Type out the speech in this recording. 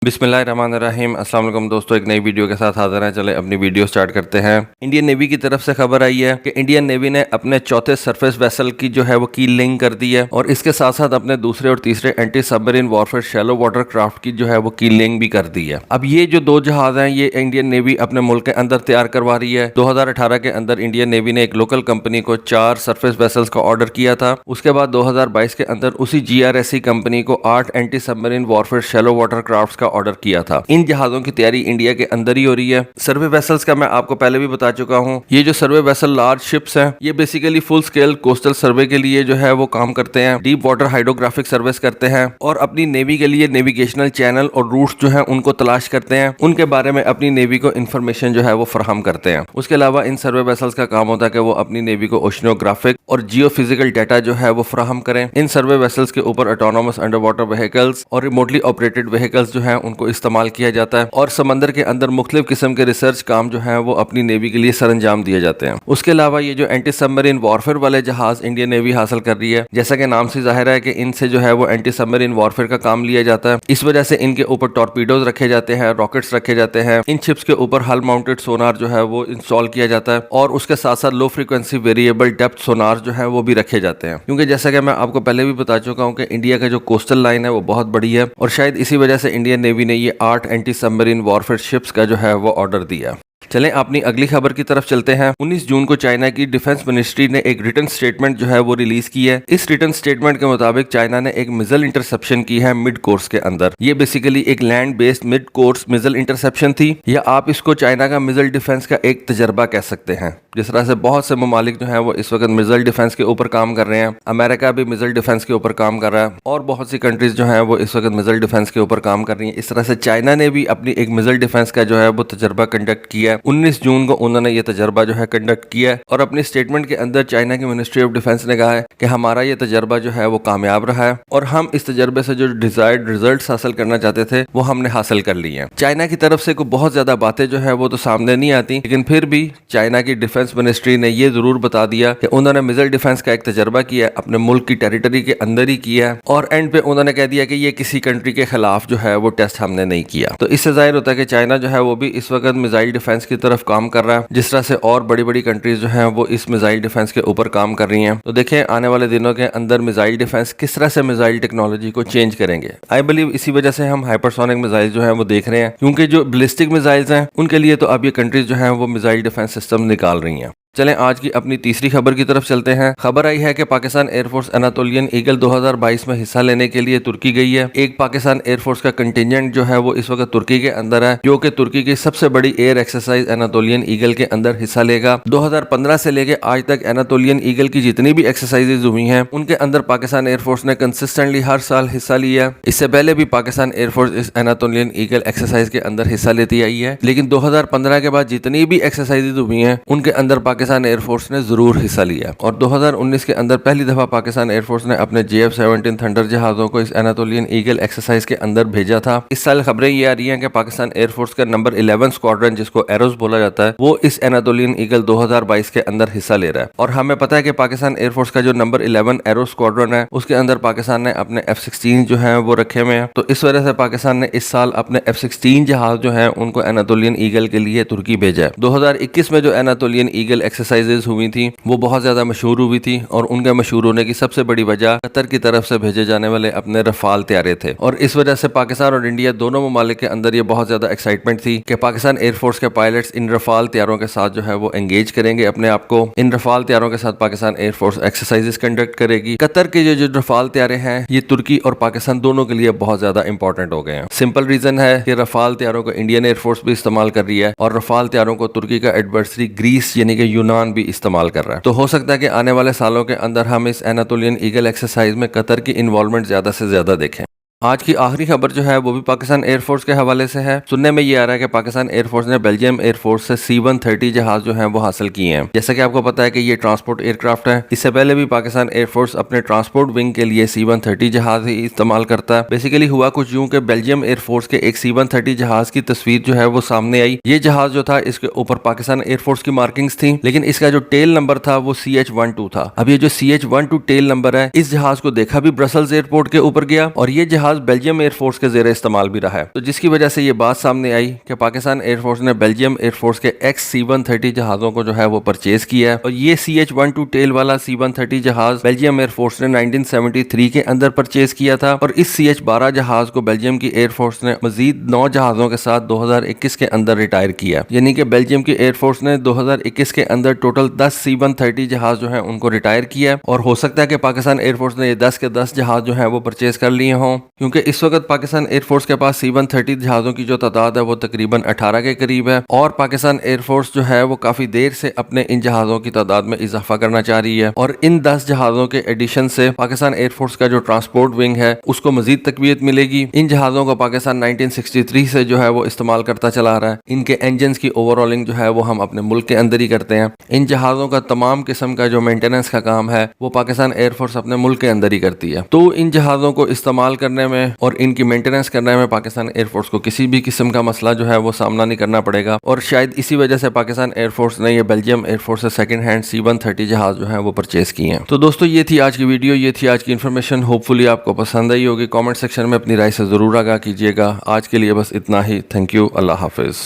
बिस्मिल्लाहिर्रहमानिर्रहीम। अस्सलाम वालेकुम दोस्तों, एक नई वीडियो के साथ हाजिर हैं। चले अपनी वीडियो स्टार्ट करते हैं। इंडियन नेवी की तरफ से खबर आई है कि इंडियन नेवी ने अपने चौथे सरफेस वेसल की जो है वो की लिंक कर दी है और इसके साथ साथ अपने दूसरे और तीसरे anti submarine warfare shallow water craft की जो है वो की लिंक भी कर दी है। अब ये जो दो जहाज हैं ये इंडियन नेवी अपने मुल्क के अंदर तैयार करवा रही है। 2018 के अंदर इंडियन नेवी ने एक लोकल कंपनी को 4 सरफेस वेसल्स का ऑर्डर किया था। उसके बाद 2022 के अंदर उसी GRSC कंपनी को 8 anti submarine warfare shallow water craft का ऑर्डर किया था। इन जहाजों की तैयारी इंडिया के अंदर ही हो रही है। सर्वे वेसल्स का मैं आपको पहले भी बता चुका हूं। ये जो सर्वे वेसल लार्ज शिप्स हैं ये बेसिकली फुल स्केल कोस्टल सर्वे के लिए जो है वो काम करते हैं, डीप वाटर हाइड्रोग्राफिक सर्विस करते हैं और अपनी नेवी के लिए नेविगेशनल चैनल और रूट्स जो है उनको तलाश करते हैं, उनके बारे में अपनी नेवी को इन्फॉर्मेशन जो है वो फराहम करते हैं। उसके अलावा इन सर्वे वेसल्स का काम होता है कि वो अपनी नेवी को ओशनोग्राफिक और जियो फिजिकल डाटा जो है वो फराहम करें। इन सर्वे वेसल्स के ऊपर ऑटोनोमस अंडर वाटर व्हीकल्स और रिमोटली ऑपरेटेड व्हीकल्स जो है उनको इस्तेमाल किया जाता है और समंदर के अंदर मुख्तलिफ किस्म के रिसर्च काम जो है वो अपनी नेवी के लिए सरंजाम दिए जाते हैं। उसके अलावा ये जो एंटी सबमरीन वॉरफेयर वाले जहाज इंडियन नेवी हासिल कर रही है, जैसा कि नाम से जाहिर है कि इनसे जो है वो एंटी सबमरीन वॉरफेयर का काम लिया जाता है। इस वजह से इनके ऊपर टॉर्पीडोज रखे जाते हैं, रॉकेट्स रखे जाते हैं। इन शिप्स के ऊपर हल माउंटेड सोनार जो है वो इंस्टॉल किया जाता है और उसके साथ साथ लो फ्रीक्वेंसी वेरिएबल डेप्थ सोनार जो है वो भी रखे जाते हैं, क्योंकि जैसा कि मैं आपको पहले भी बता चुका हूँ कि इंडिया का जो कोस्टल लाइन है वो बहुत बड़ी है और शायद इसी वजह से इंडियन नेवी ने ये 8 एंटी सबमरीन वॉरफेयर शिप्स का जो है वो ऑर्डर दिया। चलें अपनी अगली खबर की तरफ चलते हैं। 19 जून को चाइना की डिफेंस मिनिस्ट्री ने एक रिटन स्टेटमेंट जो है वो रिलीज की है। इस रिटन स्टेटमेंट के मुताबिक चाइना ने एक मिसाइल इंटरसेप्शन की है मिड कोर्स के अंदर। ये बेसिकली एक land based mid course missile interception थी, या आप इसको चाइना का मिसाइल डिफेंस का एक तजर्बा कह सकते हैं। जिस तरह से बहुत से ममालिक जो है वो इस वक्त मिसाइल डिफेंस के ऊपर काम कर रहे हैं, अमेरिका भी मिसाइल डिफेंस के ऊपर काम कर रहा है और बहुत सी कंट्रीज जो है वो इस वक्त मिसाइल डिफेंस के ऊपर काम कर रही है। इस तरह से चाइना ने भी अपनी एक मिसाइल डिफेंस का जो है वो तजर्बा कंडक्ट किया है। 19 जून को उन्होंने ये तजर्बा जो है कंडक्ट किया है और अपनी स्टेटमेंट के अंदर चाइना की मिनिस्ट्री ऑफ डिफेंस ने कहा है कि हमारा ये तजर्बा जो है वो कामयाब रहा है और हम इस तजर्बे से जो डिजायर्ड रिजल्ट्स हासिल करना चाहते थे वो हमने हासिल कर लिए हैं। चाइना की तरफ से कोई बहुत ज्यादा बातें जो है वो तो सामने नहीं आती, लेकिन फिर भी चाइना की डिफेंस मिनिस्ट्री ने ये जरूर बता दिया कि उन्होंने मिसाइल डिफेंस का एक तजर्बा किया है, अपने मुल्क की टेरिटरी के अंदर ही किया है और एंड पे उन्होंने कह दिया कि ये किसी कंट्री के खिलाफ जो है वो टेस्ट हमने नहीं किया। तो इससे जाहिर होता है कि चाइना जो है वो भी इस वक्त मिसाइल डिफेंस की तरफ काम कर रहा है, जिस तरह से और बड़ी बड़ी कंट्रीज जो हैं वो इस मिसाइल डिफेंस के ऊपर काम कर रही हैं। तो देखें आने वाले दिनों के अंदर मिसाइल डिफेंस किस तरह से मिसाइल टेक्नोलॉजी को चेंज करेंगे। आई बिलीव इसी वजह से हम हाइपरसोनिक मिसाइल जो है वो देख रहे हैं, क्योंकि जो बैलिस्टिक मिसाइल्स हैं उनके लिए तो अब ये कंट्रीज जो हैं वो मिसाइल डिफेंस सिस्टम निकाल रही हैं। चलें आज की अपनी तीसरी खबर की तरफ चलते हैं। खबर आई है कि पाकिस्तान एयरफोर्स एनातोलियन ईगल 2022 में हिस्सा लेने के लिए तुर्की गई है। एक पाकिस्तान एयरफोर्स का कंटिजेंट जो है वो इस वक्त तुर्की के अंदर है, जो कि तुर्की की सबसे बड़ी एयर एक्सरसाइज एनातोलियन ईगल के अंदर हिस्सा लेगा। 2015 से लेके आज तक एनातोलियन ईगल की जितनी भी एक्सरसाइजेज हुई हैं उनके अंदर पाकिस्तान एयरफोर्स ने कंसिस्टेंटली हर साल हिस्सा लिया। इससे पहले भी पाकिस्तान एयरफोर्स इस एनातोलियन ईगल एक्सरसाइज के अंदर हिस्सा लेती आई है, लेकिन 2015 के बाद जितनी भी एक्सरसाइजेज हुई हैं उनके अंदर पाकिस्तान एयरफोर्स ने जरूर हिस्सा लिया और 2019 के अंदर पहली दफा पाकिस्तान एयरफोर्स ने अपने JF-17 थंडर जहाजों को इस एनातोलियन ईगल एक्सरसाइज के अंदर भेजा था। इस साल खबरें ये आ रही हैं कि पाकिस्तान एयरफोर्स का नंबर 11 स्क्वाड्रन, जिसको एरोस बोला जाता है, वो इस एनातोलियन ईगल 2022 के अंदर हिस्सा ले रहा है। और हमें पता है कि पाकिस्तान एयरफोर्स का जो नंबर 11 एरो स्क्वाड्रन है उसके अंदर पाकिस्तान ने अपने F-16 जो है वो रखे हुए हैं। तो इस वजह से पाकिस्तान ने इस साल अपने F-16 जहाज जो है उनको एनातोलियन ईगल के लिए तुर्की भेजा है। 2021 में जो एनातोलियन ईगल एक्सरसाइजेज हुई थी वो बहुत ज्यादा मशहूर हुई थी और उनके मशहूर होने की सबसे बड़ी वजह कतर की तरफ से भेजे जाने वाले अपने रफाल तैयारे थे और इस वजह से पाकिस्तान और इंडिया दोनों ममालिक के अंदर ये बहुत ज्यादा एक्साइटमेंट थी कि पाकिस्तान एयरफोर्स के पायलट्स इन रफाल तैयारों के साथ जो है वो एंगेज करेंगे अपने आप को। इन रफाल तैयारों के साथ पाकिस्तान एयरफोर्स एक्सरसाइजेस कंडक्ट करेगी। कतर के जो रफाल तैयारे हैं ये तुर्की और पाकिस्तान दोनों के लिए बहुत ज्यादा इंपॉर्टेंट हो गए हैं। सिंपल रीजन है कि रफाल तैयारों को इंडियन एयरफोर्स भी इस्तेमाल कर रही है और रफाल तैयारों को तुर्की का एडवर्सरी ग्रीस यानी कि यूनान भी इस्तेमाल कर रहा है। तो हो सकता है कि आने वाले सालों के अंदर हम इस एनातोलियन ईगल एक्सरसाइज में कतर की इन्वॉल्वमेंट ज्यादा से ज्यादा देखें। आज की आखिरी खबर जो है वो भी पाकिस्तान एयरफोर्स के हवाले से है। सुनने में ये आ रहा है कि पाकिस्तान एयरफोर्स ने बेल्जियम एयरफोर्स से C-130 जहाज जो है वो हासिल किए हैं। जैसा कि आपको पता है कि ये ट्रांसपोर्ट एयरक्राफ्ट है। इससे पहले भी पाकिस्तान एयरफोर्स अपने ट्रांसपोर्ट विंग के लिए C-130 जहाज ही इस्तेमाल करता है। बेसिकली हुआ कुछ यूं कि बेल्जियम एयरफोर्स के एक C-130 जहाज की तस्वीर जो है वो सामने आई। ये जहाज जो था इसके ऊपर पाकिस्तान एयरफोर्स की मार्किंग्स थी, लेकिन इसका जो टेल नंबर था वो CH-12 था। अब ये जो CH-12 टेल नंबर है इस जहाज को देखा भी ब्रसल्स एयरपोर्ट के ऊपर गया और ये जहाज जहाज बेल्जियम एयरफोर्स के जेर इस्तेमाल भी रहा है, तो जिसकी वजह से ये बात सामने आई कि पाकिस्तान एयरफोर्स ने बेल्जियम एयरफोर्स के XC-130 जहाजों को जो है वो परचेज किया है। और ये CH-12 टेल वाला C-130 जहाज बेल्जियम एयरफोर्स ने 1973 के अंदर परचेज किया था, और इस CH-12 जहाज को बेल्जियम की एयरफोर्स ने मजीद 9 जहाजों के साथ 2021 के अंदर रिटायर किया। यानी कि बेल्जियम की एयरफोर्स ने 2021 के अंदर टोटल 10 C-130 जहाज जो है उनको रिटायर किया, और हो सकता है कि पाकिस्तान एयरफोर्स ने ये 10 के 10 जहाज जो है वो परचेज कर लिए हों, क्योंकि इस वक्त पाकिस्तान एयरफोर्स के पास C-130 जहाजों की जो तादाद है वो तकरीबन 18 के करीब है, और पाकिस्तान एयरफोर्स जो है वो काफी देर से अपने इन जहाजों की तादाद में इजाफा करना चाह रही है। और इन 10 जहाजों के एडिशन से पाकिस्तान एयरफोर्स का जो ट्रांसपोर्ट विंग है उसको मजीद तकवीत मिलेगी। इन जहाजों को पाकिस्तान 1963 से जो है वो इस्तेमाल करता चला रहा है। इनके इंजन की ओवरऑलिंग जो है वो हम अपने मुल्क के अंदर ही करते हैं। इन जहाजों का तमाम किस्म का जो मेंटेनेंस का काम है वो पाकिस्तान एयरफोर्स अपने मुल्क के अंदर ही करती है। तो इन जहाजों को इस्तेमाल करने में और इनकी मेंटेनेंस करने में पाकिस्तान एयरफोर्स को किसी भी किस्म का मसला जो है वो सामना नहीं करना पड़ेगा, और शायद इसी वजह से पाकिस्तान एयरफोर्स ने ये बेल्जियम एयरफोर्स से सेकंड हैंड C-130 जहाज जो है वो परचेज किए हैं। तो दोस्तों ये थी आज की वीडियो, ये थी आज की इन्फॉर्मेशन। होपफुली आपको पसंद आई होगी। कमेंट सेक्शन में अपनी राय से जरूर आगाह कीजिएगा। आज के लिए बस इतना ही। Thank you. Allah Hafiz.